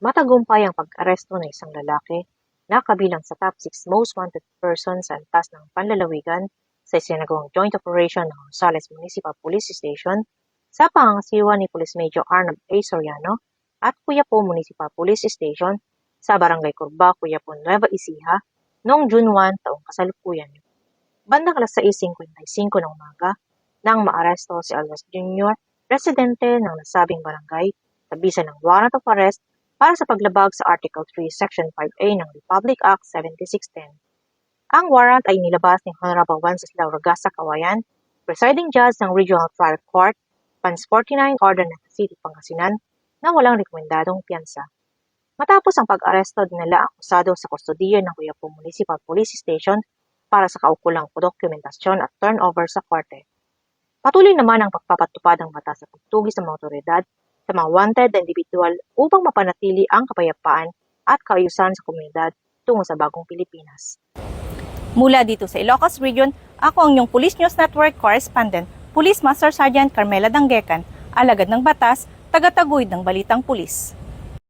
Matagumpay ang pag-aresto ng isang lalaki na kabilang sa top 6 most wanted persons sa antas ng panlalawigan sa isinagawang joint operation ng Rosales Municipal Police Station sa pangangasiwa ni Police Major Arnold A. Soriano at Cuyapo Municipal Police Station sa Barangay Curba, Cuyapo, Nueva Ecija noong June 1 taong kasalukuyan. Bandang alas 6:55 ng umaga nang maaresto si Alvarez Jr., residente ng nasabing barangay, sa bisa ng warrant of arrest para sa paglabag sa Article 3, Section 5A ng Republic Act 7610. Ang warrant ay nilabas ni Honorable Wenceslao Ragasa Kawayan, presiding judge ng Regional Trial Court, Pans 49, Order ng City, Pangasinan, na walang rekomendadong piyansa. Matapos ang pag-aresto, dinala ang akusado sa kustodiya ng Cuyapo Municipal Police Station para sa kaukulang dokumentasyon at turnover sa korte. Patuloy naman ang pagpapatupad ng batas sa pagtugis ng mga otoridad sa mga wanted na individual upang mapanatili ang kapayapaan at kaayusan sa komunidad tungo sa bagong Pilipinas. Mula dito sa Ilocos Region, ako ang inyong Police News Network Correspondent, Police Master Sergeant Carmela Danggecan, alagad ng batas, tagataguyod ng Balitang Pulis.